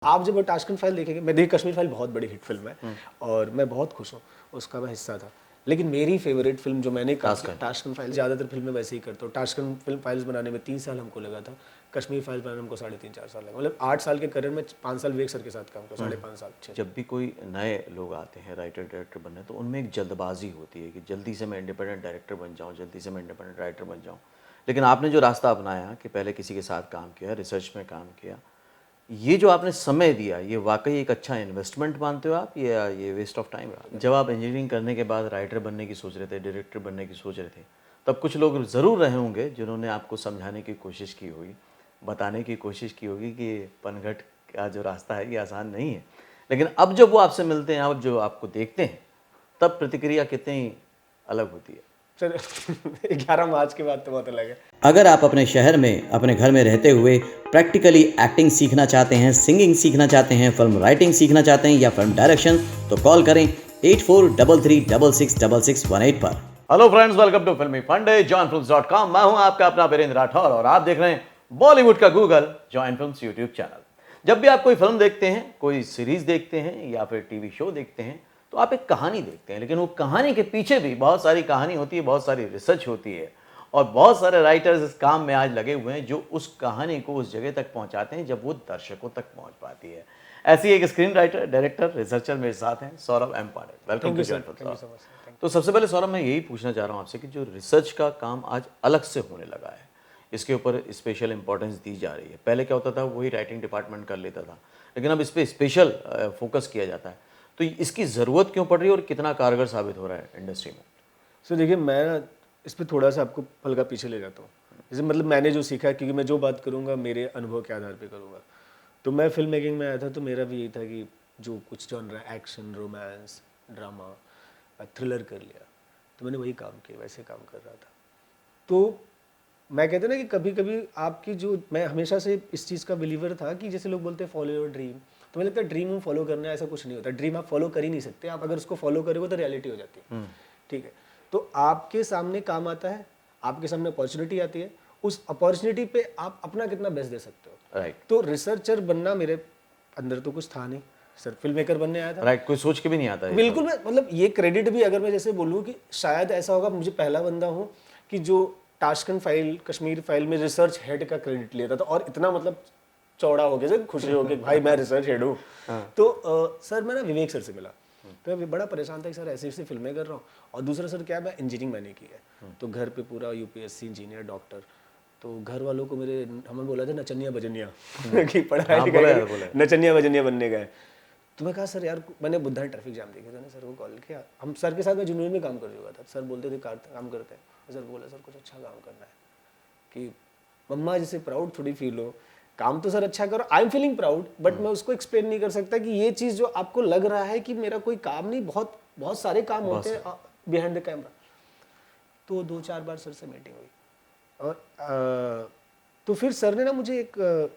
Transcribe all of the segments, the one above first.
आप जब टास्कन फाइल देखेंगे, मैं देखिए कश्मीर फाइल बहुत बड़ी हिट फिल्म है और मैं बहुत खुश हूँ, उसका मैं हिस्सा था। लेकिन मेरी फेवरेट फिल्म जो मैंने टास्कन फाइल, ज़्यादातर फिल्में वैसे ही करता हूँ। टास्कन फिल्म फाइल्स बनाने में 3 साल हमको लगा था, कश्मीर फाइल बनाने में हमको 3.5-4 साल लगा। मतलब 8 साल के करियर में 5 साल विवेक सर के साथ काम किया, 5.5 साल 6। जब भी कोई नए लोग आते हैं राइटर डायरेक्टर बनने, तो उनमें एक जल्दबाजी होती है कि जल्दी से मैं इंडिपेंडेंट डायरेक्टर बन जाऊँ, जल्दी से मैं इंडिपेंडेंट राइटर बन जाऊँ। लेकिन आपने जो रास्ता अपनाया कि पहले किसी के साथ काम किया, रिसर्च में काम किया, ये जो आपने समय दिया, ये वाकई एक अच्छा इन्वेस्टमेंट मानते हो आप, या ये वेस्ट ऑफ टाइम रहा? जब आप इंजीनियरिंग करने के बाद राइटर बनने की सोच रहे थे, डायरेक्टर बनने की सोच रहे थे, तब कुछ लोग ज़रूर रहे होंगे जिन्होंने आपको समझाने की कोशिश की होगी, बताने की कोशिश की होगी कि पनघट का जो रास्ता है ये आसान नहीं है। लेकिन अब जब वो आपसे मिलते हैं, अब जो आपको देखते हैं, तब प्रतिक्रिया कितनी अलग होती है? सर 11 मार्च के बाद तो बहुत अलग है। अगर आप अपने शहर में, अपने घर में रहते हुए प्रैक्टिकली एक्टिंग सीखना चाहते हैं, सिंगिंग सीखना चाहते हैं, फिल्म राइटिंग सीखना चाहते हैं या फिल्म डायरेक्शन, तो कॉल करें 8433666618 पर। हेलो फ्रेंड्स, वेलकम टू फिल्मी फंडे, joinfilms.com। मैं हूं आपका अपना वीरेंद्र राठौर और आप देख रहे हैं बॉलीवुड का Google, join films YouTube channel. जब भी आप कोई फिल्म देखते हैं, कोई सीरीज देखते हैं या फिर टीवी शो देखते हैं, तो आप एक कहानी देखते हैं, लेकिन वो कहानी के पीछे भी बहुत सारी कहानी होती है, बहुत सारी रिसर्च होती है और बहुत सारे राइटर्स इस काम में आज लगे हुए हैं जो उस कहानी को उस जगह तक पहुंचाते हैं जब वो दर्शकों तक पहुंच पाती है। ऐसी एक स्क्रीन राइटर, डायरेक्टर, रिसर्चर मेरे साथ हैं, Saurabh M Pandey. Welcome to join films. तो सबसे पहले सौरभ, मैं यही पूछना चाह रहा हूँ आपसे कि जो रिसर्च का काम आज अलग से होने लगा है, इसके ऊपर स्पेशल इंपॉर्टेंस दी जा रही है। पहले क्या होता था, वही राइटिंग डिपार्टमेंट कर लेता था, लेकिन अब इस पर स्पेशल फोकस किया जाता है। तो इसकी ज़रूरत क्यों पड़ रही है और कितना कारगर साबित हो रहा है इंडस्ट्री में? सो देखिए, मैं ना इस पर थोड़ा सा आपको हल्का पीछे ले जाता हूँ। जैसे मतलब मैंने जो सीखा है, क्योंकि मैं जो बात करूँगा मेरे अनुभव के आधार पे करूँगा। तो मैं फिल्म मेकिंग में आया था, तो मेरा भी यही था कि जो कुछ genre action, romance, drama, thriller कर लिया, तो मैंने वही काम किया, वैसे काम कर रहा था। तो मैं कहते ना कि कभी कभी आपकी जो, मैं हमेशा से इस चीज़ का बिलीवर था कि जैसे लोग बोलते हैं फॉलो योर ड्रीम, तो मुझे लगता है ड्रीम में फॉलो करना ऐसा कुछ नहीं होता। ड्रीम आप फॉलो कर ही नहीं सकते, आप अगर उसको फॉलो करोगे तो रियलिटी हो जाती है। ठीक है, तो आपके सामने काम आता है, आपके सामने अपॉर्चुनिटी आती है, उस अपॉर्चुनिटी पे आप अपना कितना बेस्ट दे सकते हो। राइट। तो रिसर्चर बनना मेरे अंदर तो कुछ था नहीं सर, फिल्म मेकर बनने आया था। राइट, कोई सोच के भी नहीं आता है। बिल्कुल, मैं मतलब ये क्रेडिट भी अगर मैं जैसे बोलूँ कि शायद ऐसा होगा, मुझे पहला बंदा हूँ कि जो टास्कन फाइल, कश्मीर फाइल में रिसर्च हेड का क्रेडिट लेता था और इतना मतलब चौड़ा हो गया सर, खुशी हो गई भाई मैं रिसर्च हेड हूँ। तो सर मैं ना विवेक सर से मिला, तो मैं बड़ा परेशान था कि सर ऐसी ऐसी फिल्में कर रहा हूँ, और दूसरा सर क्या है, मैं इंजीनियरिंग मैंने की है, तो घर पे पूरा यूपीएससी इंजीनियर डॉक्टर, तो घर वालों को मेरे हमने बोला था नचनिया बजनिया कि पढ़ाई लिखाई नचनिया बजनिया बनने गए। तो मैं कहा सर यार, मैंने बुद्धा ट्रैफिक जाम देखे थे ना, सर को कॉल किया, हम सर के साथ मैं जुनून में काम कर चुका था, सर बोलते थे काम करते हैं, सर बोला सर कुछ अच्छा काम करना है कि मम्मा जैसे प्राउड थोड़ी फील हो, काम तो सर अच्छा करो, I am feeling proud, but मैं उसको एक्सप्लेन नहीं कर सकता कि ये चीज़ जो आपको लग रहा है कि मेरा कोई काम नहीं, बहुत बहुत सारे काम होते हैं बिहाइंड द कैमरा। तो 2-4 बार सर से मीटिंग हुई और तो फिर सर ने ना मुझे एक लाल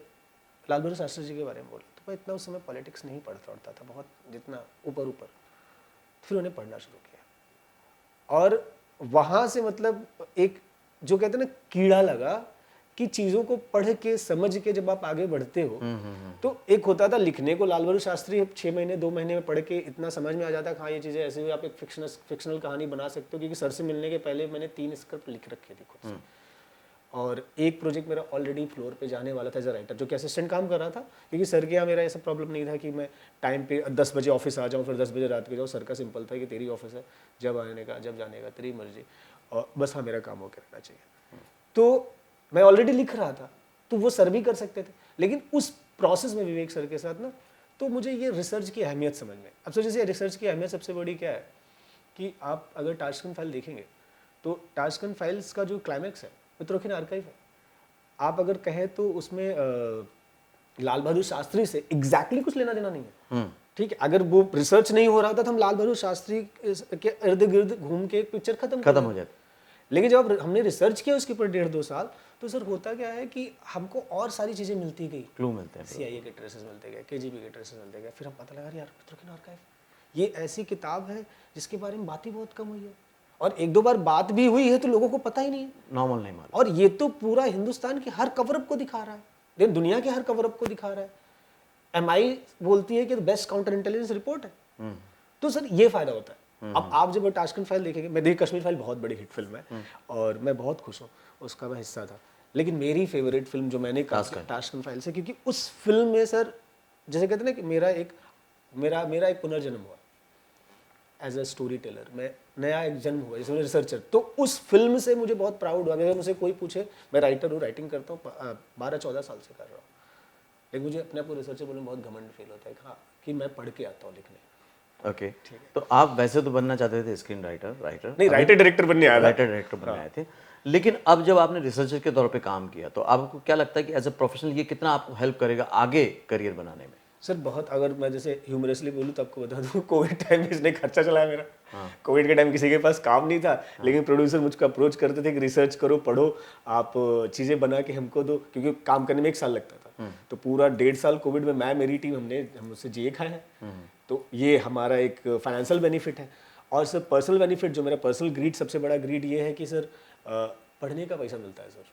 बहादुर शास्त्री जी के बारे में बोला। तो मैं इतना उस समय पॉलिटिक्स नहीं पढ़ता था बहुत, जितना ऊपर, फिर उन्हें पढ़ना शुरू किया और वहाँ से मतलब एक जो कहते हैं ना कीड़ा लगा कि चीज़ों को पढ़ के समझ के जब आप आगे बढ़ते हो, तो एक होता था लिखने को, लाल बहादुर शास्त्री 6 महीने 2 महीने में पढ़ के इतना समझ में आ जाता है, हाँ ये चीज़ें ऐसे हुई, आप एक फिक्शनल कहानी बना सकते हो। क्योंकि सर से मिलने के पहले मैंने 3 स्क्रिप्ट लिख रखे थे खुद से, और एक प्रोजेक्ट मेरा ऑलरेडी फ्लोर पे जाने वाला था एज अ राइटर, जो कि असिस्टेंट काम कर रहा था। क्योंकि सर के यहाँ मेरा ऐसा प्रॉब्लम नहीं था कि मैं टाइम पे 10 बजे ऑफिस आ जाऊँ फिर 10 बजे रात के जाऊँ। सर का सिंपल था कि तेरी ऑफिस है, जब आने का जब जाने का तेरी मर्जी, और बस हाँ मेरा काम होकर रहना चाहिए। तो मैं ऑलरेडी लिख रहा था, तो वो सर भी कर सकते थे, लेकिन उस प्रोसेस में विवेक सर के साथ ना, तो मुझे ये रिसर्च की अहमियत समझ में। अब सोचिए रिसर्च की अहमियत सबसे बड़ी क्या है कि आप अगर टास्कन फाइल देखेंगे, तो टास्कन फाइल्स का जो क्लाइमैक्स है मित्रों ने आर्काइव है। आप अगर कहें तो उसमें लाल बहादुर शास्त्री से एग्जैक्टली कुछ लेना देना नहीं है। ठीक है, अगर वो रिसर्च नहीं हो रहा था तो हम लाल बहादुर शास्त्री के इर्द गिर्द घूम के पिक्चर खत्म हो जाती। लेकिन जब हमने रिसर्च किया उसके ऊपर 1.5-2 साल, तो सर होता क्या है कि हमको और सारी चीजें मिलती गई, क्लू मिलते हैं, CIA के ट्रेसेस मिलते गए, KGB के ट्रेसेस मिलते गए, फिर हम पता लगा यार मित्रों आर्काइव ये ऐसी किताब है जिसके बारे में बात ही बहुत कम हुई है, और 1-2 बार बात भी हुई है तो लोगों को पता ही नहीं है, नॉर्मल नहीं मालूम। और ये तो पूरा हिंदुस्तान के हर कवरअप को दिखा रहा है, दुनिया के हर कवरअप को दिखा रहा है। MI बोलती है कि बेस्ट काउंटर इंटेलिजेंस रिपोर्ट है। तो सर ये फायदा होता है। अब आप जब टास्कन फाइल देखेंगे, मैं देखिए कश्मीर फाइल बहुत बड़ी हिट फिल्म है और मैं बहुत खुश हूँ, उसका मैं हिस्सा था। लेकिन मेरी फेवरेट फिल्म जो मैंने टास्कन फाइल से, क्योंकि उस फिल्म में सर जैसे कहते हैं ना कि मेरा एक पुनर्जन्म हुआ एज अ स्टोरी टेलर, मैं नया एक जन्म हुआ जैसे रिसर्चर। तो उस फिल्म से मुझे बहुत प्राउड हुआ। अगर मुझे कोई पूछे, मैं राइटर हूँ, राइटिंग करता हूँ, 12-14 साल से कर रहा हूँ, लेकिन मुझे अपने आप को रिसर्चर बोलने में बहुत घमंड फील होता है कि मैं पढ़ के आता हूँ लिखने। ओके, तो आप वैसे तो बनना चाहते थे स्क्रीन राइटर नहीं, राइटर डायरेक्टर बनने आया था। राइटर डायरेक्टर बनने आए थे, लेकिन अब जब आपने रिसर्चर के तौर पे काम किया तो आपको क्या लगता है कि एज अ प्रोफेशनल ये कितना आपको हेल्प करेगा आगे करियर बनाने में? सर बहुत, अगर मैं जैसे ह्यूमरसली बोलूँ तो आपको बता दूँ, कोविड टाइम में इसने खर्चा चलाया मेरा। कोविड के टाइम किसी के पास काम नहीं था, लेकिन प्रोड्यूसर मुझको अप्रोच करते थे कि रिसर्च करो, पढ़ो, आप चीज़ें बना के हमको दो, क्योंकि काम करने में 1 साल लगता था। तो पूरा 1.5 साल कोविड में मैं, मेरी टीम, हम उससे GA खाए हैं। तो ये हमारा एक फाइनेंशियल बेनिफिट है। और सर पर्सनल बेनिफिट, जो मेरा पर्सनल ग्रीड, सबसे बड़ा ग्रीड ये है कि सर पढ़ने का पैसा मिलता है सर।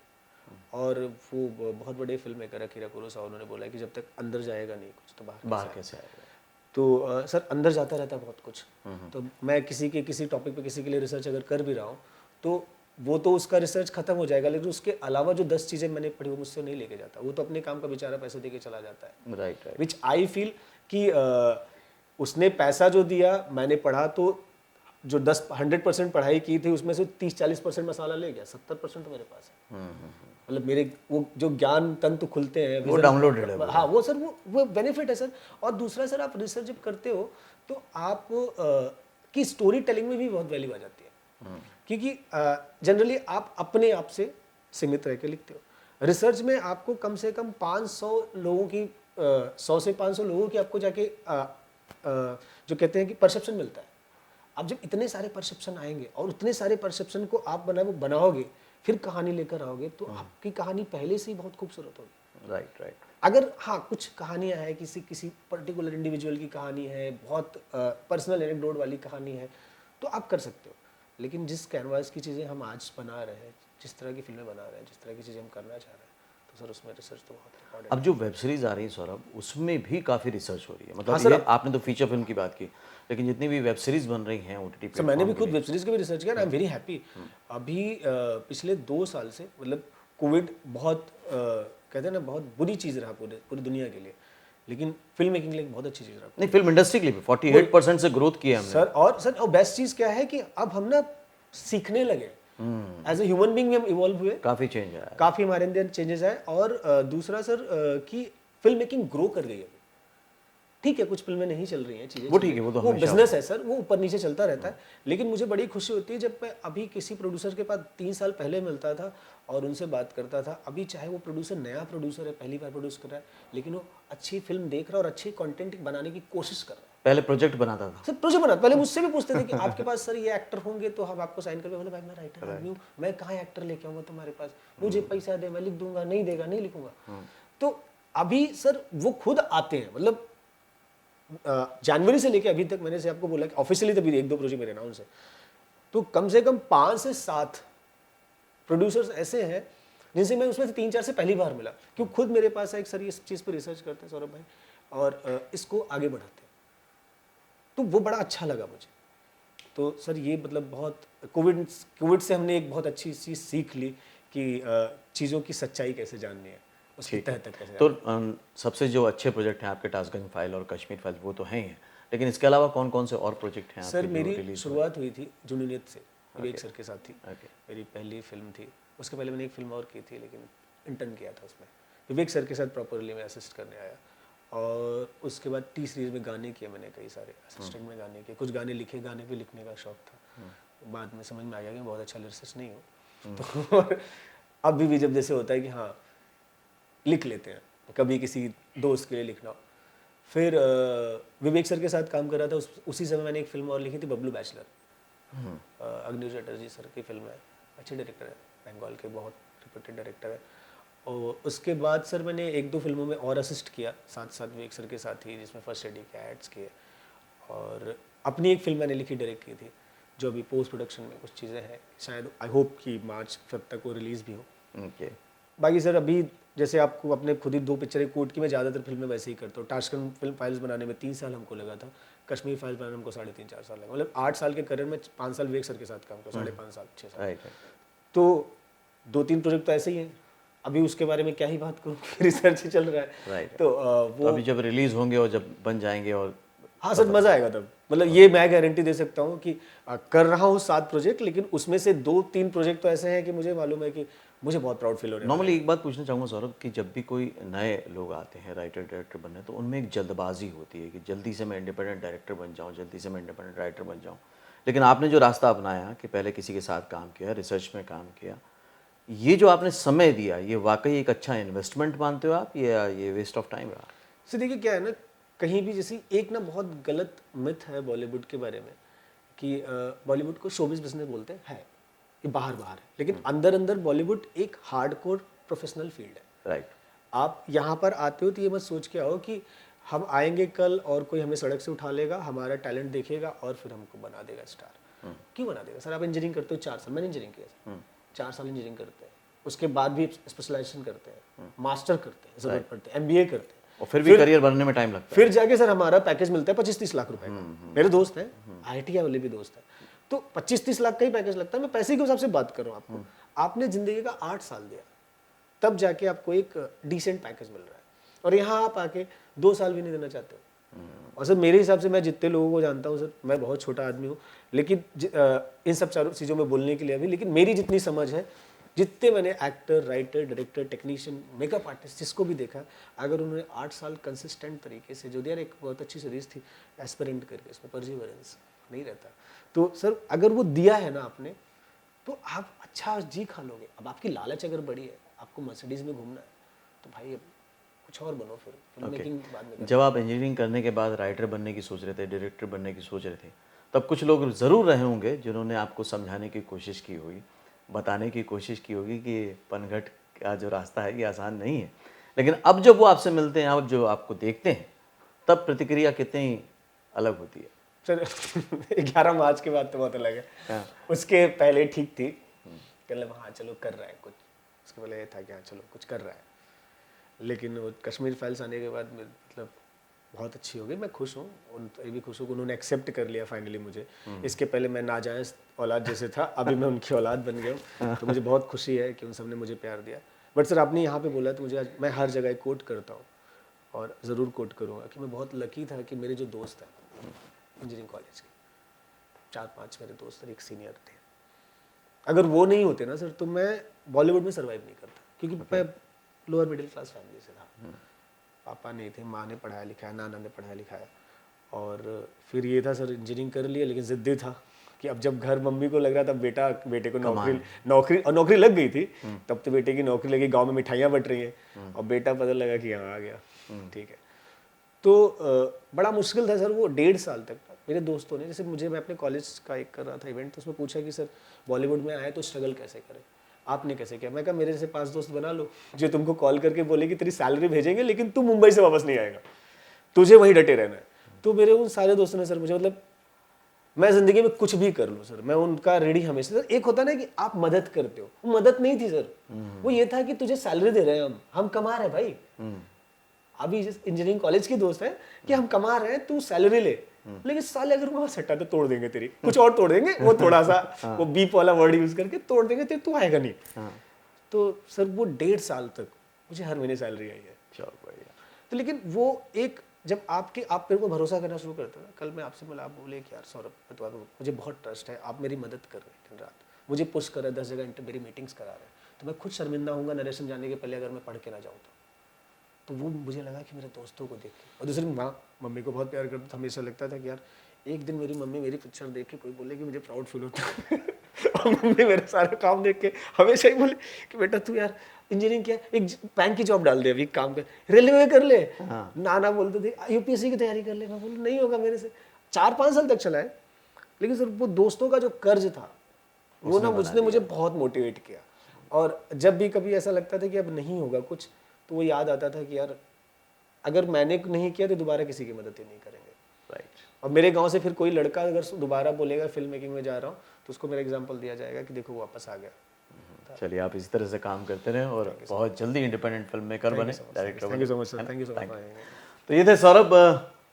और वो बहुत बड़े फिल्म मेकर अकीरा कुरोसावा, उन्होंने बोला है कि जब तक अंदर जाएगा नहीं कुछ तो बाहर कैसे आएगा? तो सर अंदर जाता रहता है बहुत कुछ। तो मैं किसी टॉपिक पे किसी के लिए रिसर्च अगर कर भी रहा हूँ तो वो तो उसका रिसर्च खत्म हो जाएगा, लेकिन उसके अलावा जो 10 चीज़ें मैंने पढ़ी वो मुझसे नहीं लेके जाता, वो तो अपने काम का बेचारा पैसे दे के चला जाता है। राइट। विच आई फील कि उसने पैसा जो दिया, मैंने पढ़ा, तो जो 100% पढ़ाई की थी उसमें से 30-40% मसाला ले गया, 70% तो मेरे पास है। मतलब मेरे वो जो ज्ञान तंतु खुलते हैं वो डाउनलोडेड है। हाँ, वो सर वो बेनिफिट है सर। और दूसरा सर, आप रिसर्च जब करते हो तो आप की स्टोरी टेलिंग में भी बहुत वैल्यू आ जाती है, क्योंकि जनरली आप अपने आप से सीमित रह के लिखते हो। रिसर्च में आपको कम से कम 500 लोगों की 100 से 500 लोगों की आपको जाके जो कहते हैं कि परसेप्शन मिलता है। अब जब इतने सारे परसेप्शन आएंगे और उतने सारे परसेप्शन को आप बनाओगे, फिर कहानी लेकर आओगे, तो आपकी कहानी पहले से ही बहुत खूबसूरत होगी। राइट। अगर हाँ, कुछ कहानियां हैं, किसी पर्टिकुलर इंडिविजुअल की कहानी है, बहुत पर्सनल एनेक्डोट वाली कहानी है, तो आप कर सकते हो। लेकिन जिस कैनवास की चीज़ें हम आज बना रहे हैं, जिस तरह की फिल्में बना रहे हैं, जिस तरह की चीज़ें हम करना चाह रहे हैं, तो सर उसमें रिसर्च तो बहुत इम्पोर्टेंट। अब जो वेब सीरीज आ रही है सौरभ, उसमें भी काफ़ी रिसर्च हो रही है। मतलब हाँ सर, आपने तो फीचर फिल्म की बात की, लेकिन जितनी भी वेब सीरीज बन रही हैं OTT सर, मैंने भी खुद वेब सीरीज का भी रिसर्च किया। I am very happy. अभी पिछले 2 साल से, मतलब कोविड बहुत कहते हैं ना, बहुत बुरी चीज़ रहा पूरी दुनिया के लिए, लेकिन फिल्म मेकिंग के लिए बहुत अच्छी चीज़ रहा। नहीं, फिल्म इंडस्ट्री के लिए भी 48% से ग्रोथ की है हमने सर। और बेस्ट चीज़ क्या है कि अब हम ना सीखने लगे, एज ए ह्यूमन बीइंग हम इवॉल्व हुए, काफ़ी चेंज आया, काफ़ी हमारे अंदर चेंजेस आए। और दूसरा सर कि फिल्म मेकिंग ग्रो कर गई है। ठीक है, कुछ फिल्में नहीं चल रही हैं, चीज़ें वो ठीक है, वो बिजनेस है सर, वो ऊपर नीचे चलता रहता है। लेकिन मुझे बड़ी खुशी होती है जब मैं अभी किसी प्रोड्यूसर के पास 3 साल पहले मिलता था और उनसे बात करता था। अभी चाहे वो प्रोड्यूसर नया प्रोड्यूसर है, पहली बार प्रोड्यूस कर रहा है, लेकिन वो अच्छी फिल्म देख रहा है और अच्छी कंटेंट बनाने की कोशिश कर रहा है। पहले प्रोजेक्ट बनाता था सर, प्रोजेक्ट बनाता, पहले मुझसे भी पूछते थे कि आपके पास सर ये एक्टर होंगे तो हम आपको साइन करके। बोले भाई, मैं राइटर आदमी हूँ, मैं कहाँ एक्टर लेके आऊँगा तुम्हारे पास, मुझे पैसा दे, मैं लिख दूंगा, नहीं देगा नहीं लिखूंगा। तो अभी सर वो खुद आते हैं। मतलब जनवरी से लेके अभी तक मैंने से आपको बोला कि ऑफिशियली तभी 1-2 प्रोजेक्ट मेरे अनाउंस है, तो कम से कम 5 से 7 प्रोड्यूसर्स ऐसे हैं जिनसे मैं उसमें से 3-4 से पहली बार मिला, क्यों खुद मेरे पास है एक सर, इस चीज़ पर रिसर्च करते हैं सौरभ भाई, और इसको आगे बढ़ाते हैं। तो वो बड़ा अच्छा लगा मुझे। तो सर ये मतलब बहुत कोविड से हमने एक बहुत अच्छी चीज़ सीख ली कि चीज़ों की सच्चाई कैसे जाननी है, उसकी तह तक कैसे। तो सबसे जो अच्छे प्रोजेक्ट हैं आपके टास्कगंज फाइल और कश्मीर फाइल, वो तो हैं ही हैं, लेकिन इसके अलावा कौन कौन से और प्रोजेक्ट हैं? सर मेरी शुरुआत हुई थी जुनूनियत से, विवेक सर के साथ थी। मेरी पहली फिल्म थी। उसके पहले मैंने एक फिल्म और की थी, लेकिन इंटर्न किया था उसमें। विवेक सर के साथ प्रॉपरली मैं असिस्ट करने आया। और उसके बाद टी सीरीज़ में गाने किए मैंने, कई सारे असिस्टेंट में गाने किए, कुछ गाने लिखे, गाने भी लिखने का शौक था। बाद में समझ में आ गया कि बहुत अच्छा लिरिसिस्ट नहीं हूँ। तो अभी भी जब जैसे होता है कि हाँ लिख लेते हैं, कभी किसी दोस्त के लिए लिखना हो। फिर विवेक सर के साथ काम कर रहा था, उसी समय मैंने एक फिल्म और लिखी थी, बबलू बैचलर। अग्निश चटर्जी सर की फिल्म है, अच्छे डायरेक्टर है, बंगाल के बहुत रिप्यूटेड डायरेक्टर है। और उसके बाद सर मैंने 1-2 फिल्मों में और असिस्ट किया साथ साथ विवेक सर के साथ ही, जिसमें फर्स्ट एडी के एड्स किए। और अपनी एक फिल्म मैंने लिखी, डायरेक्ट की थी, जो अभी पोस्ट प्रोडक्शन में कुछ चीज़ें हैं, शायद आई होप कि मार्च तक वो रिलीज़ भी हो। ओके। बाकी सर अभी जैसे आपको अपने खुद ही 2 पिक्चरें कोट की, मैं ज़्यादातर फिल्में वैसे ही करता हूँ। टाशकंद फिल्म फाइल्स बनाने में 3 साल हमको लगा था, कश्मीर फाइल्स बनाने में हमको 3.5-4 साल लगा। मतलब 8 साल के करियर में 5 साल विवेक सर के साथ काम किया, 5.5 साल 6 साल। राइट। तो 2-3 प्रोजेक्ट तो ऐसे ही हैं, अभी उसके बारे में क्या ही बात करूँ, रिसर्च ही चल रहा है। राइट। तो तो अभी जब रिलीज होंगे और जब बन जाएंगे और हाँ सर, मज़ा आएगा तब। मतलब ये मैं गारंटी दे सकता हूँ कि कर रहा हूँ 7 प्रोजेक्ट, लेकिन उसमें से 2-3 प्रोजेक्ट तो ऐसे हैं कि मुझे मालूम है कि मुझे बहुत प्राउड फील हो रहा है। नॉर्मली एक बात पूछना चाहूँगा सौरभ कि जब भी कोई नए लोग आते हैं राइटर डायरेक्टर बनने, तो उनमें एक जल्दबाजी होती है कि जल्दी से मैं इंडिपेंडेंट डायरेक्टर बन जाऊँ, जल्दी से मैं इंडिपेंडेंट राइटर बन जाऊँ। लेकिन आपने जो रास्ता अपनाया कि पहले किसी के साथ काम किया, रिसर्च में काम किया, ये जो आपने समय दिया, ये वाकई एक अच्छा इन्वेस्टमेंट मानते हो आप, या ये वेस्ट ऑफ टाइम रहा? सो देखिए क्या है ना, कहीं भी जैसे एक ना बहुत गलत मिथ है बॉलीवुड के बारे में कि बॉलीवुड को शोबिज बिजनेस बोलते हैं, है ये बाहर बाहर है, लेकिन अंदर अंदर बॉलीवुड एक हार्डकोर प्रोफेशनल फील्ड है। राइट। आप यहाँ पर आते हो तो ये मत सोच के आओ कि हम आएंगे कल और कोई हमें सड़क से उठा लेगा, हमारा टैलेंट देखेगा और फिर हमको बना देगा स्टार। क्यों बना देगा सर? आप इंजीनियरिंग करते हो 4 साल, मैंने इंजीनियरिंग किया, 4 साल इंजीनियरिंग करते हैं, उसके बाद भी स्पेशलाइजेशन करते हैं, मास्टर करते हैं, जरूरत पड़ते हैं, MBA करते हैं, और फिर भी करियर बनने में टाइम लगता है। फिर जाके सर हमारा पैकेज मिलता है 25-30 लाख रुपए का। मेरे दोस्त हैं, IIT वाले भी दोस्त हैं, तो 25-30 लाख का ही पैकेज लगता है। मैं पैसे के हिसाब से बात कर रहा हूँ आपको। आपने जिंदगी का 8 साल दिया, तब जाके आपको एक डिसेंट पैकेज मिल रहा है, और यहाँ आप आके 2 साल भी नहीं देना चाहते हो। और सर मेरे हिसाब से, मैं जितने लोगों को जानता हूँ सर, मैं बहुत छोटा आदमी हूँ, लेकिन इन सब चारों चीज़ों में बोलने के लिए अभी, लेकिन मेरी जितनी समझ है, जितने मैंने actor, writer, director, technician, makeup artist जिसको भी देखा, अगर उन्होंने 8 साल कंसिस्टेंट तरीके से, जो यार एक बहुत अच्छी सीरीज थी एस्पिरेंट करके, इसमें परसिवरेंस नहीं रहता, तो सर अगर वो दिया है ना आपने, तो आप अच्छा जी खा लोगे। अब आपकी लालच अगर बड़ी है, आपको मर्सिडीज में घूमना है, तो भाई अब कुछ और बनो, फिर फिल्म मेकिंग बाद में। जब आप इंजीनियरिंग करने के बाद राइटर बनने की सोच रहे थे, डायरेक्टर बनने की सोच रहे थे, तब कुछ लोग ज़रूर रहे होंगे जिन्होंने आपको समझाने की कोशिश की होगी, बताने की कोशिश की होगी कि पनघट का जो रास्ता है ये आसान नहीं है। लेकिन अब जब वो आपसे मिलते हैं, अब जो आपको देखते हैं, तब प्रतिक्रिया कितनी अलग होती है? सर 11 मार्च के बाद तो बहुत अलग है। हाँ। उसके पहले ठीक थी, मतलब हाँ चलो कर रहा है कुछ, उसके पहले ये था कि हाँ चलो कुछ कर रहा है, लेकिन वो कश्मीर फाइल्स आने के बाद मतलब बहुत अच्छी हो गई। मैं खुश हूँ, ये भी खुश हूँ कि उन्होंने एक्सेप्ट कर लिया फाइनली मुझे। इसके पहले मैं नाजायज़ औलाद जैसे था, अभी मैं उनकी औलाद बन गया हूँ, तो मुझे बहुत खुशी है कि उन सब ने मुझे प्यार दिया। बट सर आपने यहाँ पे बोला तो मुझे आज, मैं हर जगह कोट करता हूँ और ज़रूर कोट करूँगा कि मैं बहुत लकी था कि मेरे जो दोस्त हैं इंजीनियरिंग कॉलेज के, 4-5 मेरे दोस्त और एक सीनियर थे, अगर वो नहीं होते ना सर, तो मैं बॉलीवुड में सर्वाइव नहीं करता, क्योंकि मैं लोअर मिडिल क्लास फैमिली से था। पापा नहीं थे, माँ ने पढ़ाया लिखाया, नाना ने पढ़ाया लिखाया, और फिर ये था सर इंजीनियरिंग कर लिया, लेकिन ज़िद्दी था कि अब जब घर मम्मी को लग रहा था बेटे को नौकरी लग गई थी, तब तो बेटे की नौकरी लगी, गांव में मिठाइयाँ बट रही हैं, और बेटा पता लगा कि यहाँ आ गया, ठीक है। तो बड़ा मुश्किल था सर वो 1.5 साल तक। मेरे दोस्तों ने, जैसे मुझे, मैं अपने कॉलेज का एक कर रहा था इवेंट, तो उसमें पूछा कि सर बॉलीवुड में आए तो स्ट्रगल कैसे करें, आपने कैसे किया? मैं कहा मेरे जैसे 5 दोस्त बना लो जो तुमको कॉल करके बोले कि तेरी सैलरी भेजेंगे, लेकिन तू मुंबई से वापस नहीं आएगा, तुझे वहीं डटे रहना है। तो मेरे उन सारे दोस्तों ने सर मुझे, मतलब मैं जिंदगी में कुछ भी कर लूँ सर, मैं उनका रेडी हमेशा। सर एक होता ना कि आप मदद करते हो, वो मदद नहीं थी सर, वो ये था कि तुझे सैलरी दे रहे हैं, हम कमा रहे हैं भाई। अभी इंजीनियरिंग कॉलेज के दोस्त हैं कि हम कमा रहे हैं, तू सैलरी ले, लेकिन साले अगर वहां सट्टा तो तोड़ देंगे तेरी, कुछ और तोड़ देंगे, वो थोड़ा सा वो बीप वाला वर्ड यूज करके तोड़ देंगे तेरी, तू आएगा नहीं। तो सर वो 1.5 साल तक मुझे हर महीने सैलरी आई है। चलो बढ़िया। तो लेकिन वो एक, जब आप मेरे को भरोसा करना शुरू करते हो ना, कल मैं आपसे मिला, आप बोले कि यार सौरभ, तो मुझे बहुत ट्रस्ट है, आप मेरी मदद कर रहे हैं, दिन रात मुझे पुश कर रहे हैं, 10 जगह मेरी मीटिंग्स करा रहे हैं, तो मैं खुद शर्मिंदा होऊंगा नरेशन जाने के पहले अगर मैं पढ़ के ना जाऊँ तो वो मुझे लगा कि मेरे दोस्तों को देख के, और दूसरी मम्मी को बहुत प्यार करता था, हमेशा लगता था कि यार एक दिन मेरी मम्मी मेरी पिक्चर देख के कोई बोले कि मुझे प्राउड फील होता है और मम्मी मेरे सारे काम देख के हमेशा ही बोले कि बेटा तू यार इंजीनियरिंग किया, एक बैंक की जॉब डाल दे, अभी काम कर, रेलवे कर ले। नाना बोलते थे UPSC की तैयारी कर ले, मैं बोलूँ नहीं होगा मेरे से। 4-5 साल तक चला है, लेकिन सर वो दोस्तों का जो कर्ज था वो ना मुझे बहुत मोटिवेट किया। और जब भी कभी ऐसा लगता था कि अब नहीं होगा कुछ, तो वो याद आता था कि यार अगर मैंने नहीं किया तो दोबारा किसी की मदद ही नहीं करेंगे। राइट। और मेरे गांव से फिर कोई लड़का अगर दोबारा बोलेगा फिल्म मेकिंग में जा रहा हूँ, तो उसको मेरा एग्जांपल दिया जाएगा कि देखो वो वापस आ गया, था। चलिए आप इसी तरह से काम करते रहें और बहुत जल्दी इंडिपेंडेंट फिल्म मेकर बने, डायरेक्टर थैंक बने। You so much sir, thank you so much. तो ये थे सौरभ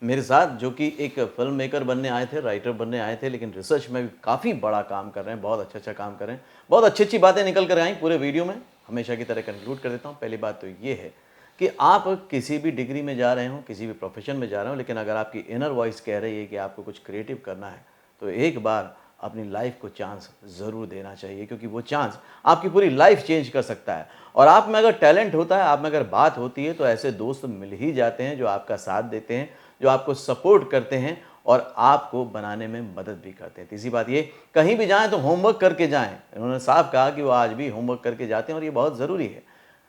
मेरे साथ, जो कि एक फिल्म मेकर बनने आए थे, राइटर बनने आए थे, लेकिन रिसर्च में भी काफ़ी बड़ा काम कर रहे हैं, बहुत अच्छा काम कर रहे हैं, बहुत अच्छी अच्छी बातें निकल कर आई पूरे वीडियो में। हमेशा की तरह कंक्लूड कर देता हूँ। पहली बात तो ये है कि आप किसी भी डिग्री में जा रहे हो, किसी भी प्रोफेशन में जा रहे हो, लेकिन अगर आपकी इनर वॉइस कह रही है कि आपको कुछ क्रिएटिव करना है, तो एक बार अपनी लाइफ को चांस ज़रूर देना चाहिए, क्योंकि वो चांस आपकी पूरी लाइफ चेंज कर सकता है। और आप में अगर टैलेंट होता है, आप में अगर बात होती है, तो ऐसे दोस्त मिल ही जाते हैं जो आपका साथ देते हैं, जो आपको सपोर्ट करते हैं और आपको बनाने में मदद भी करते हैं। तीसरी बात ये, कहीं भी जाएं तो होमवर्क करके जाएं। इन्होंने साफ कहा कि वो आज भी होमवर्क करके जाते हैं और ये बहुत ज़रूरी है।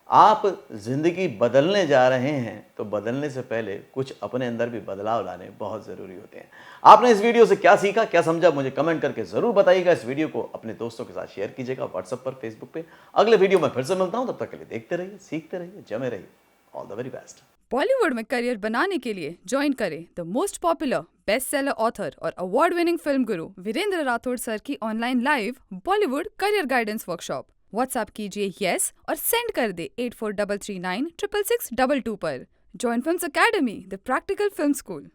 आप ज़िंदगी बदलने जा रहे हैं तो बदलने से पहले कुछ अपने अंदर भी बदलाव लाने बहुत ज़रूरी होते हैं। आपने इस वीडियो से क्या सीखा, क्या समझा, मुझे कमेंट करके ज़रूर बताइएगा। इस वीडियो को अपने दोस्तों के साथ शेयर कीजिएगा, व्हाट्सएप पर, फेसबुक पे। अगले वीडियो में फिर से मिलता हूँ, तब तक के लिए देखते रहिए, सीखते रहिए, जमे रहिए। All the very best. Bollywood में करियर बनाने के लिए ज्वाइन करें the most popular best seller author और अवार्ड विनिंग फिल्म गुरु वीरेंद्र राठौड़ सर की online live Bollywood career guidance workshop. WhatsApp कीजिए यस और सेंड कर दे 8433966622 पर। Join films academy, the practical film school.